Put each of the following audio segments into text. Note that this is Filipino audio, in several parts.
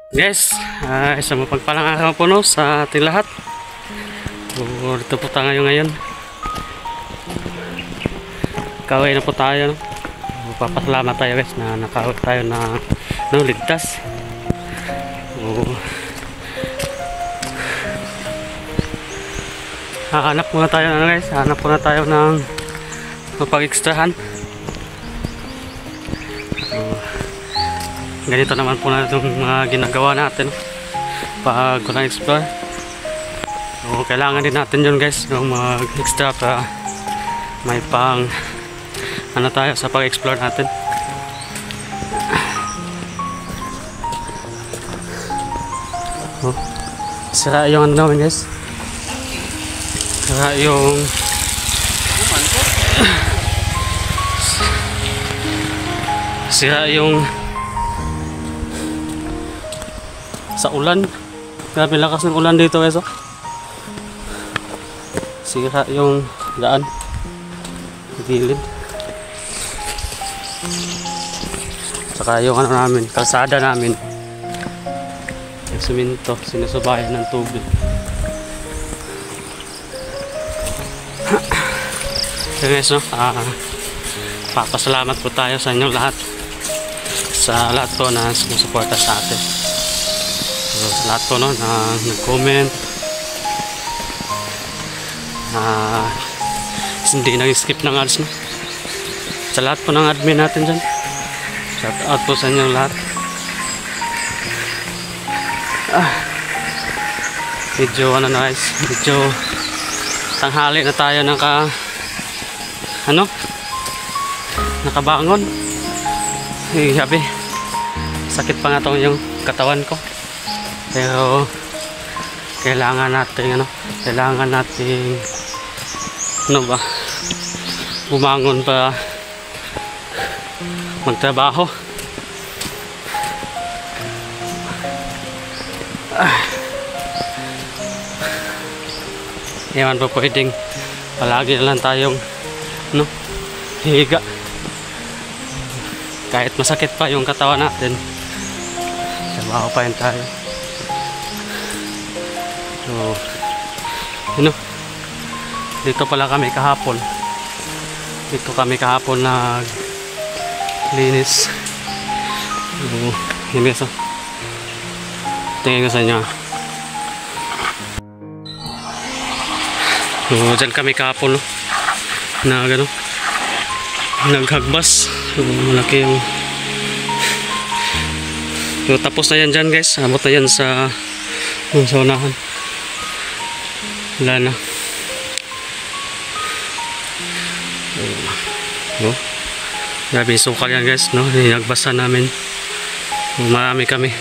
Guys, isang mapagpalang araw po no, sa ating lahat. Dito po tayo ngayon. Kaway na po tayo no? Papasalamat tayo guys na nakawag tayo na ligtas. Hanap muna tayo guys, hanap muna tayo ng mapag-extrahan. Ganito naman po na itong mga ginagawa natin pag walang explore. So, kailangan din natin yun guys, yung mag-extra para may pang ano tayo sa pag-explore natin. Oh, sira yung ano naman guys, sira yung sa ulan. Grabe lakas ng ulan dito guys. Sira yung daan, gilid. Saka yung ano namin, kalsada namin, yung siminto, sinusubayan ng tubig. So guys no, papasalamat po tayo sa inyo lahat, sa lahat po na sumusuporta sa atin. So, sa lahat po no, na nag-comment, hindi nag-skip ng ads no. Sa lahat po ng admin natin dyan, shout out po sa inyo lahat. Medyo ano na guys, medyo tanghali na tayo nakabangon. Sabi, sakit pa nga tong yung katawan ko, pero kailangan natin bumangon pa magtrabaho. Ewan pa pwedeng palagi na lang tayong higa. Kahit masakit pa yung katawan natin, trabaho pa yun tayo. So, dito pala kami kahapon. Dito kami kahapon naglinis. Yun guys, tingin ko sa inyo. So, dyan kami kahapon na gano'n, naghagbas. So, malaki yung tapos na yan dyan guys. Abot na yan sa unahan. Wala na. Grabe yung sukal yan guys no? Nagbasa namin. Marami kami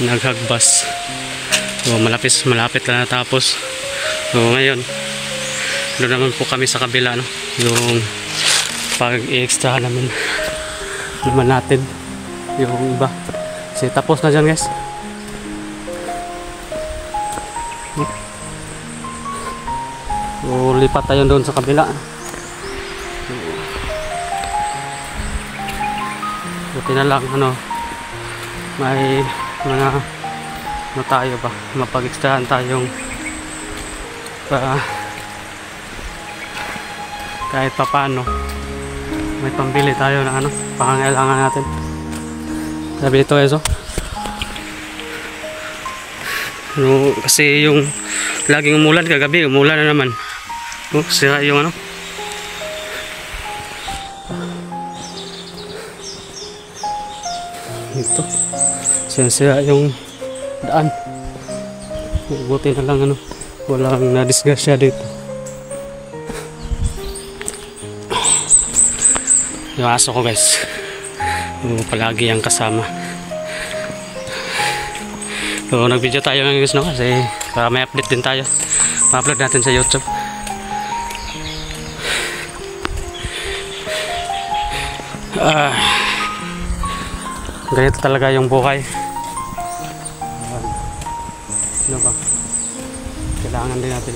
naghagbas. So, malapit na natapos. So ngayon doon naman po kami sa kabila no? Yung pag-extra naman natin yung iba kasi tapos na dyan guys. So lipat tayo doon sa kabila. Buti na lang may mga tayo ba, mapag-extrahan tayong kahit pa paano may pambili tayo na pangangailangan natin. Sabi ito eso. Kasi yung laging umulan, kagabi umulan na naman. Sira yung ito. Sira yung daan. Buti na lang walang nadisgrasya dito. Yung aso ko guys, palagi ang kasama. So nag-video tayo ngayon guys kasi para may update din tayo, ma-upload natin sa YouTube. Ganito talaga yung buhay. Kailangan din natin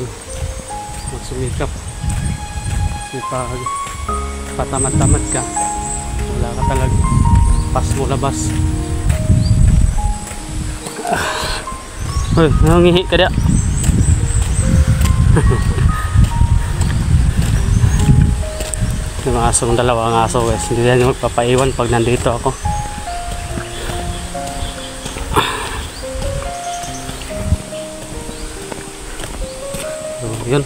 magsumikap. Kasi pag patamad-tamad ka, wala ka talaga pas mo labas. Uy, nangihi ka dia. Yung mga asong dalawang aso guys, hindi yan yung magpapaiwan pag nandito ako. So yun,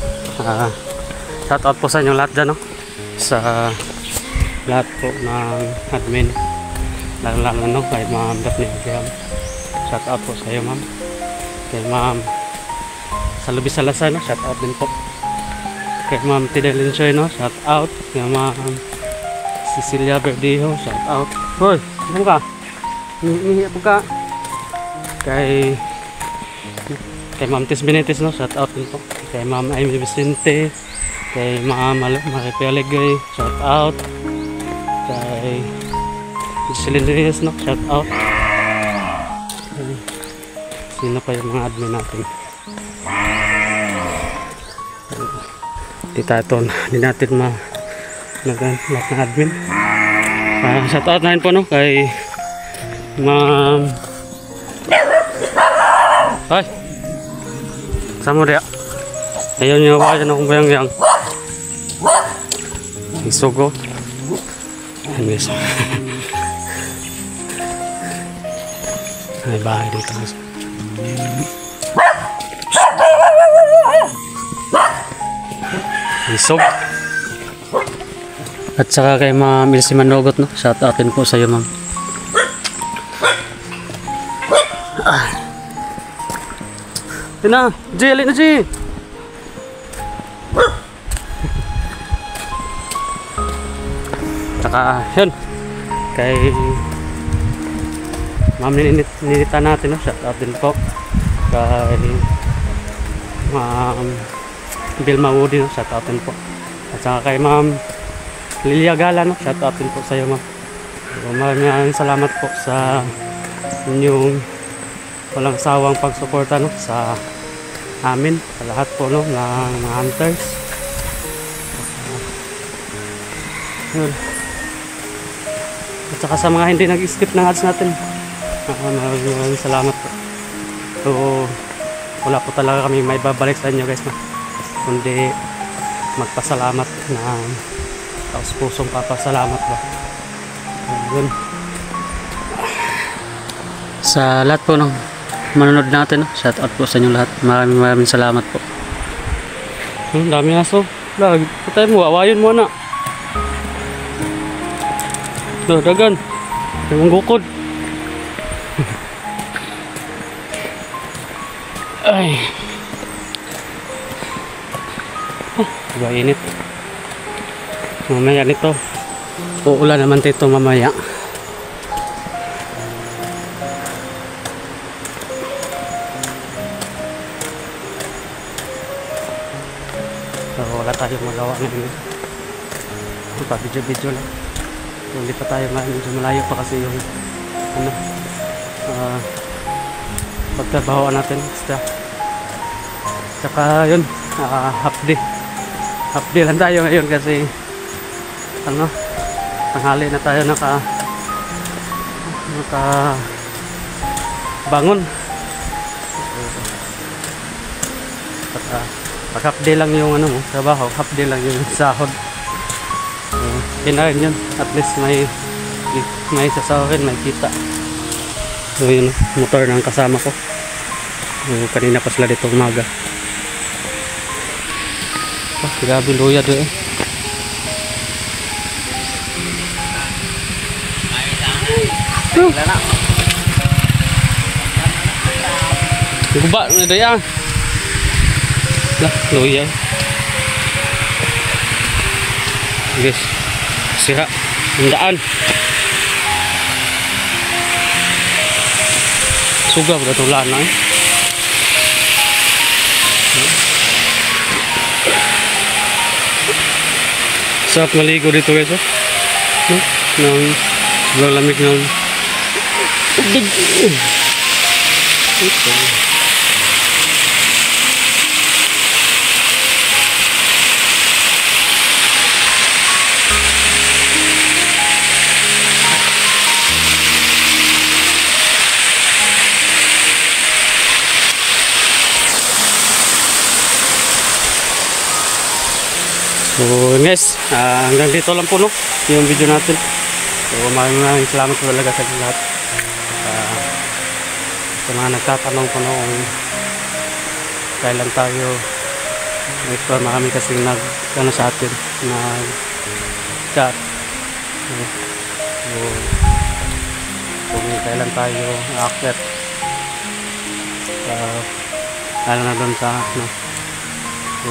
shout out po sa inyo lahat dyan, no? Sa lahat po ng admin, lalo no, kay Ma'am Daphne Graham. Shout out po sa iyo ma'am. Kay Ma'am Salubi Salazar, no? Shout out din po. Kay Ma'am Tidelin Choy, no? Shout out. Kay Ma'am Cecilia Verdijo, shout out. Hoy, ano ka? Hihiya po ka. Kay Ma'am Tis Benitez, no? Shout out din po. Kay Ma'am Amy Vicente. Kay Ma'am Marie Pelegay, shout out. Kay Jocelyn Reyes, no? Shout out. Sino pa yung mga admin natin? Hindi natin lahat ng admin. Shout out na rin po, no? Kay Ma'am ay sama dia ayaw niya wajan akong bayang-yang isugo anyways. Ay bahay dito guys. Isog. At saka kay Ma'am Ilse Manogot, no? Shout out din po sa iyo, ma'am. Tina, G, alin na G. Saka yun kay Ma'am Ninita natin, no? Shout out din po kay Ma'am Vilma Woody, no? Shout out din po. At saka kay Ma'am Lilia Gala, no? Shout out din po sa iyo, ma'am. So, maraming salamat po sa inyong walang sawang pagsuporta, no? Sa amin, sa lahat po, no? Ng mga hunters. Yun. At saka sa mga hindi nag-skip ng ads natin, maraming salamat po. So wala po talaga kami may babalik sa inyo guys, no? Kundi magpasalamat na taos pusong papasalamat ba. Yun. Sa lahat po ng manonood natin, no? Shout out po sa inyo lahat. Maraming salamat po. Dami aso. Lagi patay mo, awayon mo na. Dagan. Yung gukod. Ay. Diba init. Mamaya nito. Uulan naman dito mamaya. So wala tayong magawa ngayon. Video lang. Hindi pa tayo medyo malayo pa kasi yung ano pagtrabahoan natin basta. Saka yun half day lang tayo ngayon kasi ano tanghali na tayo naka bangon. Pag half day lang yung ano mo trabaho, half day lang yung sahod. Kinain yun, at least may sasawakin, may kita. So yun, motor ng kasama ko. Kanina pa sila dito umaga. Grabe luya doon eh. Guba na doon yan. Luya. Guys, sira ang daan. Suga ba ito lana eh. Sarap maligo dito guys, oh. Sobrang lamig ng tubig. guys, hanggang dito lang po no, yung video natin. So maraming salamat po talaga sa lahat. Sa mga nagtatanong po no, kung kailan tayo explore, marami kasing ano sa atin, nag chat. So, kung kailan tayo aakyat, lalo na doon sa ano, so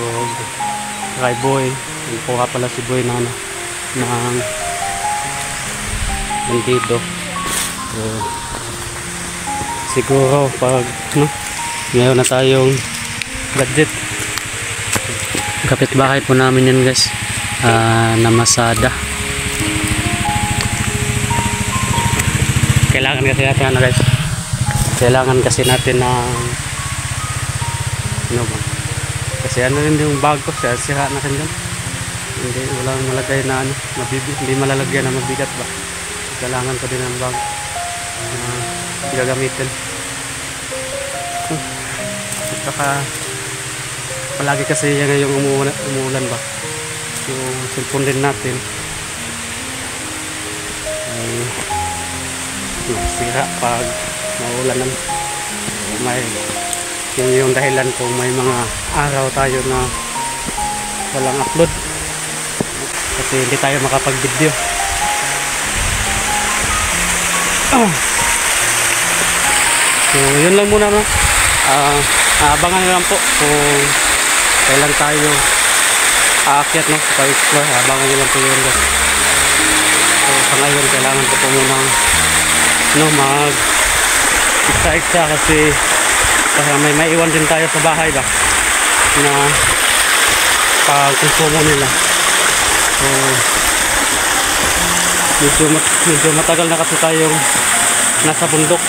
kay Boy, nakuha pala si Boy na ano, ng bandido. So siguro pag no, ngayon na tayong gadget, kapitbahay po namin yan guys, na Masada. Kailangan kasi natin ano guys, kailangan kasi natin ng ano ba, kasi ano rin yung bag ko, sira na rin dyan. Hindi, walang malagay na ano, hindi malalagyan na mabigat ba. Kailangan ko din ng bag na gagamitin. At saka palagi kasi yan yung umuulan ba, yung cellphone din natin ay sira pag maulanan. May yung dahilan kung may mga araw tayo na walang upload kasi hindi tayo makapag video. So yun lang muna no, abangan lang po kung kailan tayo aakyat no, pa-explore. Abangan nyo lang po yun guys. So sa ngayon kailangan ko po munang no, mag extra kasi may maiwan din tayo sa bahay ba na pag-consumo nila. So medyo matagal na kasi tayong nasa bundok.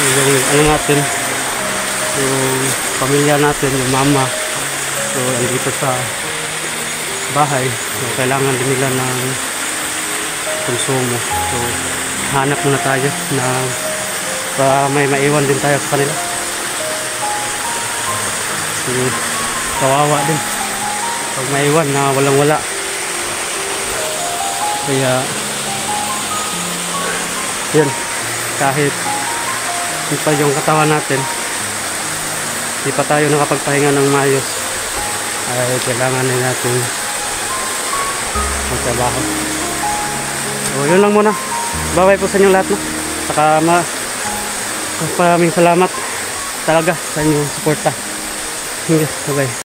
Yung ano natin, yung pamilya natin, yung mama, so andito sa bahay, so kailangan din nila ng konsumo. So hanap muna tayo na para may maiwan din tayo sa kanila. So kawawa din pag maiwan na walang wala. Kaya yun, kahit hindi pa yung katawan natin, hindi pa tayo nakapagpahinga ng maayos, ay kailangan din natin magtrabaho. So yun lang muna. Bye-bye po sa inyong lahat no? Saka maraming salamat talaga sa inyong suporta. Bye-bye.